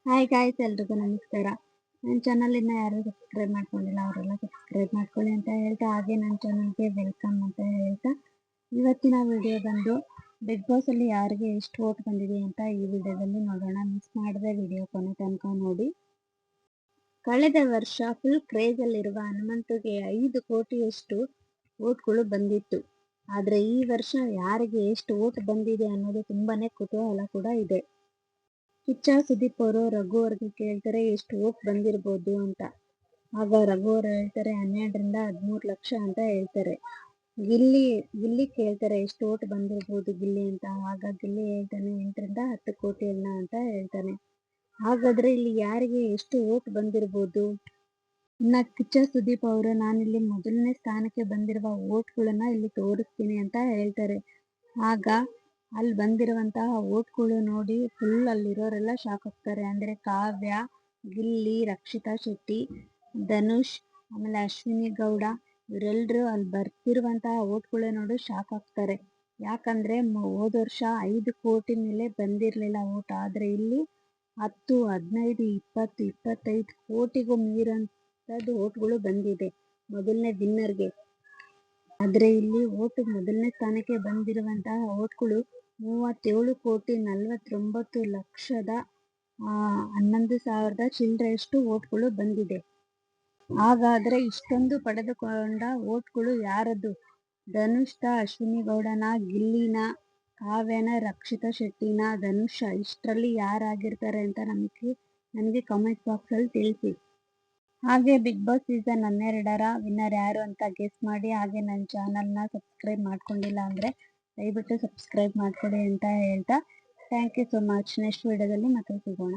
Hi guys, ಎಲ್ರಿಗೂ ನಮಸ್ಕಾರ. ನನ್ನ ಚಾನಲ್ ಇನ್ನ ಯಾರು ಸಬ್ಸ್ಕ್ರೈಬ್ ಮಾಡ್ಕೊಂಡಿಲ್ಲ ಅವರೆಲ್ಲ ಸಬ್ಸ್ಕ್ರೈಬ್ ಮಾಡ್ಕೊಳ್ಳಿ ಅಂತ ಹೇಳ್ತಾ, ಹಾಗೆ ನನ್ನ ಚಾನಲ್ಗೆ ವೆಲ್ಕಮ್ ಅಂತ ಹೇಳ್ತಾ, ಇವತ್ತಿನ ವಿಡಿಯೋ ಬಂದು ಬಿಗ್ ಬಾಸ್ ಅಲ್ಲಿ ಯಾರಿಗೆ ಎಷ್ಟು ವೋಟ್ ಬಂದಿದೆ ಅಂತ ಈ ವಿಡಿಯೋದಲ್ಲಿ ನೋಡೋಣ. ಮಿಸ್ ಮಾಡದೆ ವಿಡಿಯೋ ಕೊನೆ ತನಕ ನೋಡಿ. ಕಳೆದ ವರ್ಷ ಫುಲ್ ಕ್ರೇಜ್ ಅಲ್ಲಿರುವ ಹನುಮಂತುಗೆ 5 ಕೋಟಿಯಷ್ಟು ವೋಟ್ಗಳು ಬಂದಿತ್ತು. ಆದ್ರೆ ಈ ವರ್ಷ ಯಾರಿಗೆ ಎಷ್ಟು ವೋಟ್ ಬಂದಿದೆ ಅನ್ನೋದು ತುಂಬಾನೇ ಕುತೂಹಲ ಕೂಡ ಇದೆ. ಕಿಚ್ಚ ಸುದೀಪ್ ಅವರು ರಘು ಅವ್ರಿಗೆ ಕೇಳ್ತಾರೆ ಎಷ್ಟು ವೋಟ್ ಬಂದಿರ್ಬೋದು ಅಂತ. ಆಗ ರಘು ಅವರು ಹೇಳ್ತಾರೆ 12ರಿಂದ 13 ಲಕ್ಷ ಅಂತ ಹೇಳ್ತಾರೆ. ಗಿಲ್ಲಿ ಕೇಳ್ತಾರೆ ಎಷ್ಟು ವೋಟ್ ಬಂದಿರ್ಬೋದು ಗಿಲ್ಲಿ ಅಂತ. ಆಗ ಗಿಲ್ಲಿ ಹೇಳ್ತಾನೆ 8ರಿಂದ 10 ಕೋಟಿ ಅಂತ ಹೇಳ್ತಾನೆ. ಹಾಗಾದ್ರೆ ಇಲ್ಲಿ ಯಾರಿಗೆ ಎಷ್ಟು ವೋಟ್ ಬಂದಿರ್ಬೋದು? ಇನ್ನ ಕಿಚ್ಚ ಸುದೀಪ್ ಅವರು ನಾನಿಲ್ಲಿ ಮೊದಲನೇ ಸ್ಥಾನಕ್ಕೆ ಬಂದಿರುವ ವೋಟ್ಗಳನ್ನ ಇಲ್ಲಿ ತೋರಿಸ್ತೀನಿ ಅಂತ ಹೇಳ್ತಾರೆ. ಆಗ ಅಲ್ಲಿ ಬಂದಿರುವಂತಹ ವೋಟ್ಗಳು ನೋಡಿ ಫುಲ್ ಅಲ್ಲಿರೋರೆಲ್ಲ ಶಾಕ್ ಆಗ್ತಾರೆ. ಅಂದ್ರೆ ಕಾವ್ಯ, ಗಿಲ್ಲಿ, ರಕ್ಷಿತಾ ಶೆಟ್ಟಿ, ಧನುಷ್, ಆಮೇಲೆ ಅಶ್ವಿನಿ ಗೌಡ ಇವರೆಲ್ಲರೂ ಅಲ್ಲಿ ಬರ್ತಿರುವಂತಹ ವೋಟ್ಗಳು ನೋಡಿ ಶಾಕ್ ಆಗ್ತಾರೆ. ಯಾಕಂದ್ರೆ ಹೋದ ವರ್ಷ 5 ಕೋಟಿ ಮೇಲೆ ಬಂದಿರ್ಲಿಲ್ಲ ವೋಟ್. ಆದ್ರೆ ಇಲ್ಲಿ 10, 15, 20, 25 ಕೋಟಿಗೂ ಮೀರುವಂತದ್ದು ವೋಟ್ಗಳು ಬಂದಿದೆ ಮೊದಲನೇ ವಿನ್ನರ್ಗೆ. ಆದ್ರೆ ಇಲ್ಲಿ ವೋಟ್ ಮೊದಲನೇ ಸ್ಥಾನಕ್ಕೆ ಬಂದಿರುವಂತಹ ವೋಟ್ಗಳು 37,49,11,000 ಚಿಲ್ಲರೆಯಷ್ಟು ವೋಟ್ಗಳು ಬಂದಿದೆ. ಹಾಗಾದ್ರೆ ಇಷ್ಟೊಂದು ಪಡೆದುಕೊಂಡ ವೋಟ್ಗಳು ಯಾರದ್ದು? ಧನುಷ್ದ, ಅಶ್ವಿನಿ ಗೌಡನ, ಗಿಲ್ಲಿನ, ಕಾವ್ಯನ, ರಕ್ಷಿತಾ ಶೆಟ್ಟಿನ, ಧನುಷ ಇಷ್ಟರಲ್ಲಿ ಯಾರಾಗಿರ್ತಾರೆ ಅಂತ ನನಗೆ ಕಾಮೆಂಟ್ ಬಾಕ್ಸ್ ಅಲ್ಲಿ ತಿಳಿಸಿ. ಹಾಗೆ ಬಿಗ್ ಬಾಸ್ ಸೀಸನ್ 12ರ ವಿನ್ನರ್ ಯಾರು ಅಂತ ಗೆಸ್ ಮಾಡಿ. ಹಾಗೆ ನನ್ನ ಚಾನಲ್ನ ಸಬ್ಸ್ಕ್ರೈಬ್ ಮಾಡ್ಕೊಂಡಿಲ್ಲ ಅಂದ್ರೆ ದಯವಿಟ್ಟು ಸಬ್ಸ್ಕ್ರೈಬ್ ಮಾಡ್ಕೊಳ್ಳಿ ಅಂತ ಹೇಳ್ತಾ, thank you so much. Next ವಿಡಿಯೋದಲ್ಲಿ ಮತ್ತೆ ಸಿಗೋಣ.